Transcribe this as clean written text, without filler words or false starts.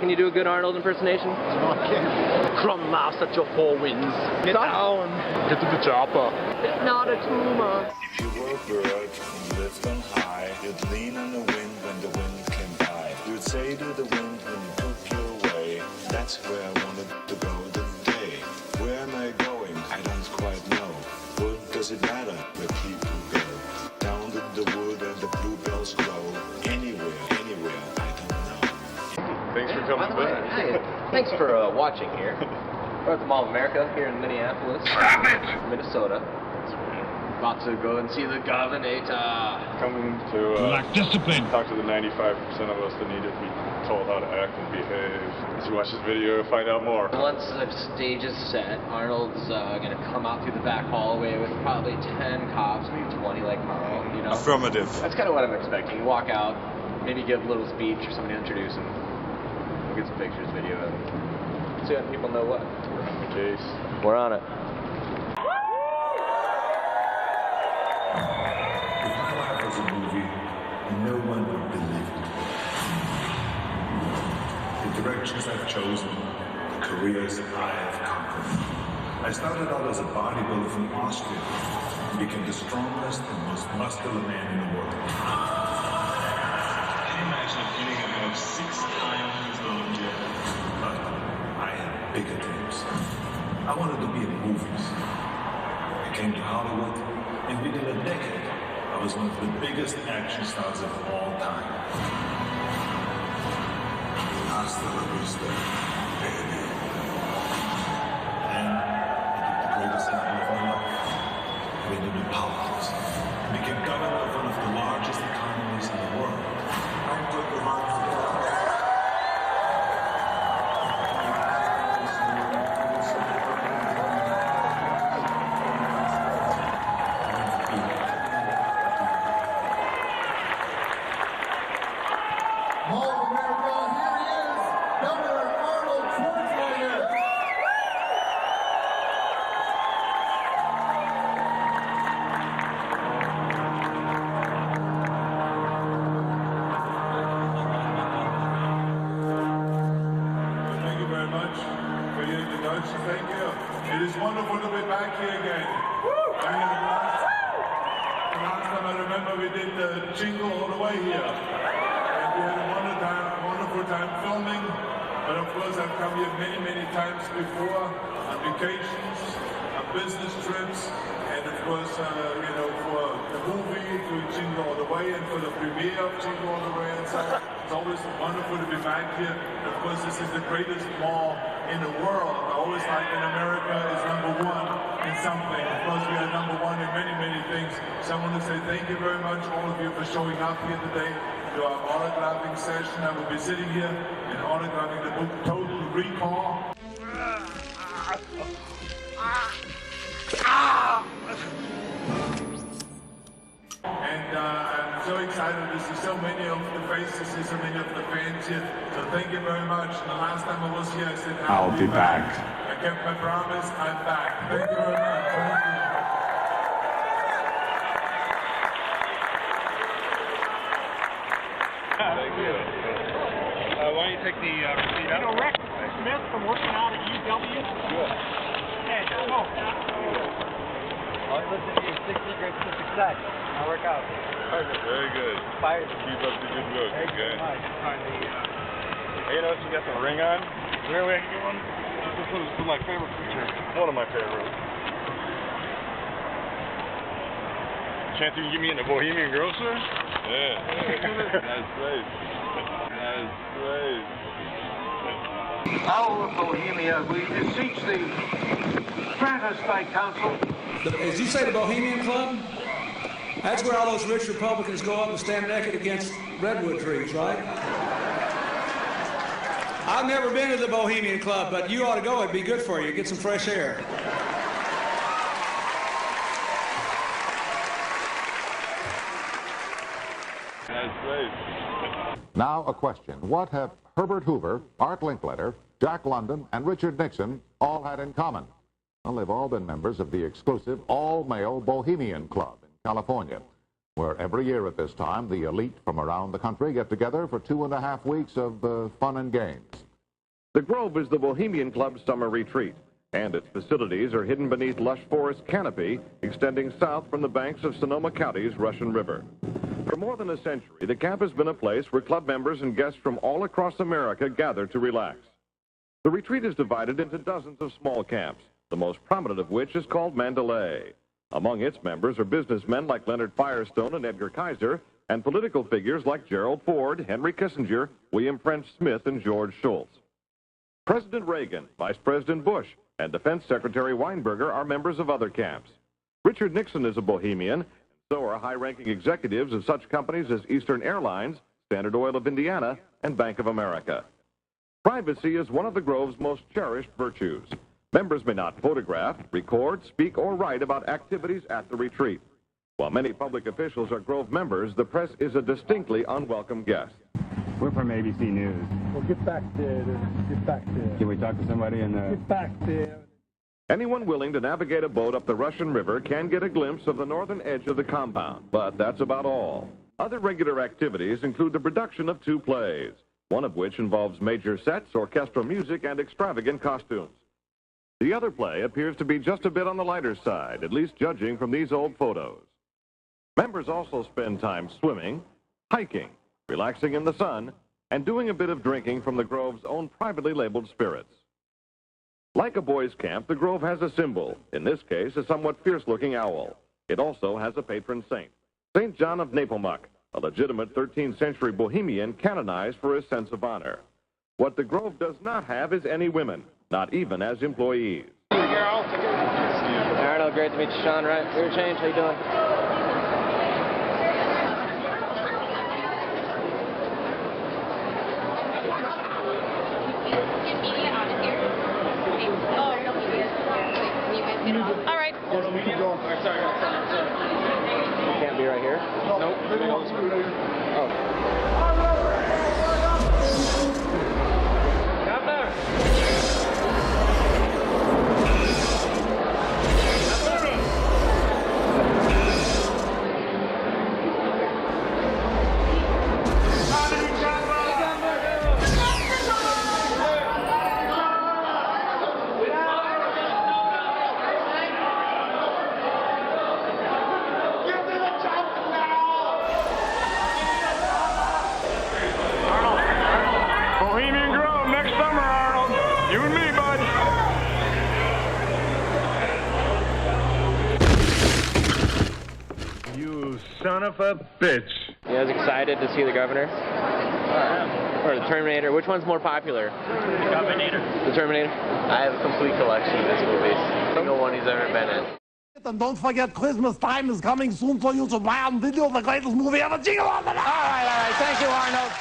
Can you do a good Arnold impersonation? Crumb master at your four winds. Get down. Get to the chopper. It's not a tumor. If you were a bird and lived on high, you'd lean on the wind when the wind came by. You'd say to the wind when you took your way, that's where I wanted to go today. Where am I going? I don't quite know. What does it matter where people go? Down in the wood and the bluebells grow. Anywhere, I don't know. Thanks for coming by. Hey, thanks for watching here. We're at the Mall of America here in Minneapolis, Minnesota. About to go and see the Governator. Coming to discipline. Talk to the 95% of us that need to be told how to act and behave. As you watch this video, you'll find out more. Once the stage is set, Arnold's going to come out through the back hallway with probably 10 cops, maybe 20 like Carl, you know. Affirmative. That's kind of what I'm expecting. You walk out, maybe give a little speech or somebody introduce him. We'll get some pictures, video, and so that people know what. We're on the case. We're on it. If my life was a movie, no one would believe it. The directions I've chosen, the careers I have conquered. I started out as a bodybuilder from Austria and became the strongest and most muscular man in the world. Can you imagine getting about 6 times his own gym? But I had bigger dreams. I wanted to be in movies. I came to Hollywood, and within a decade, I was one of the biggest action stars of all time. Hasta la vista, baby. And I took the greatest gamble of my life. I went into politics. I became governor of one of the largest economies in the world. I took the hearts of Mall of America, here he is, Governor Arnold Schwarzenegger. Thank you very much for your introduction. Thank you. It is wonderful to be back here again. The last time I remember we did the jingle all the way here. And we had a wonderful time filming. But of course I've come here many times before on vacations, on business trips, and of course, you know, for the movie to Jingle All the Way and for the premiere of Jingle All the Way and so on. It's always wonderful to be back here. Of course, this is the greatest mall in the world. I always like in America is #1 in something. Of course, we are #1 in many things. So I want to say thank you very much, all of you, for showing up here today to our autographing session. I will be sitting here and autographing the book Total Recall. And I'm so excited to see so many of the faces, see so many of the fans here. So thank you very much. The last time I was here, I said I'll be back. I kept my promise. I'm back. Thank you very much. Thank you. Thank you. Why don't you take the receipt out? You know Rick Smith from working out at UW? Good. Hey, go. I'll listen to your 6 secrets to success. I'll work out. Perfect. Very good. Fire. Keep up the good work, okay? Hey, you notice you got the ring on? Is there a way I can get one? This is my favorite feature. One of my favorites. Chance you can get me in the Bohemian Grove, sir? Yeah. Nice place. Nice place. Our Bohemia, we beseech thee, grant us thy counsel. As you say, the Bohemian Club? That's where all those rich Republicans go up and stand naked against redwood trees, right? I've never been to the Bohemian Club, but you ought to go. It'd be good for you. Get some fresh air. Nice place. Now a question. What have Herbert Hoover, Art Linkletter, Jack London, and Richard Nixon all had in common? Well, they've all been members of the exclusive all-male Bohemian Club in California, where every year at this time, the elite from around the country get together for 2.5 weeks of fun and games. The Grove is the Bohemian Club's summer retreat, and its facilities are hidden beneath lush forest canopy extending south from the banks of Sonoma County's Russian River. For more than a century, the camp has been a place where club members and guests from all across America gather to relax. The retreat is divided into dozens of small camps, the most prominent of which is called Mandalay. Among its members are businessmen like Leonard Firestone and Edgar Kaiser, and political figures like Gerald Ford, Henry Kissinger, William French Smith, and George Shultz. President Reagan, Vice President Bush, and Defense Secretary Weinberger are members of other camps. Richard Nixon is a Bohemian, and so are high-ranking executives of such companies as Eastern Airlines, Standard Oil of Indiana, and Bank of America. Privacy is one of the Grove's most cherished virtues. Members may not photograph, record, speak, or write about activities at the retreat. While many public officials are Grove members, the press is a distinctly unwelcome guest. We're from ABC News. Well, get back there. Get back there. Can we talk to somebody in the... Get back there. Anyone willing to navigate a boat up the Russian River can get a glimpse of the northern edge of the compound, but that's about all. Other regular activities include the production of 2 plays, one of which involves major sets, orchestral music, and extravagant costumes. The other play appears to be just a bit on the lighter side, at least judging from these old photos. Members also spend time swimming, hiking, relaxing in the sun, and doing a bit of drinking from the Grove's own privately labeled spirits. Like a boys' camp, the Grove has a symbol, in this case a somewhat fierce-looking owl. It also has a patron saint, St. John of Nepomuk, a legitimate 13th century Bohemian canonized for his sense of honor. What the Grove does not have is any women, not even as employees. Arnold, great to meet you, Sean. Wright, for your change. How you doing? All right. Sorry. You can't be right here? Nope. Oh. Bohemian Grove next summer, Arnold. You and me, bud. You son of a bitch. You guys excited to see the Governor? Or the Terminator? Which one's more popular? The Governator. The Terminator? I have a complete collection of his movies. Single one he's ever been in. And don't forget, Christmas time is coming soon for you to buy on video the greatest movie ever. Jingle all the way! All right. Thank you, Arnold.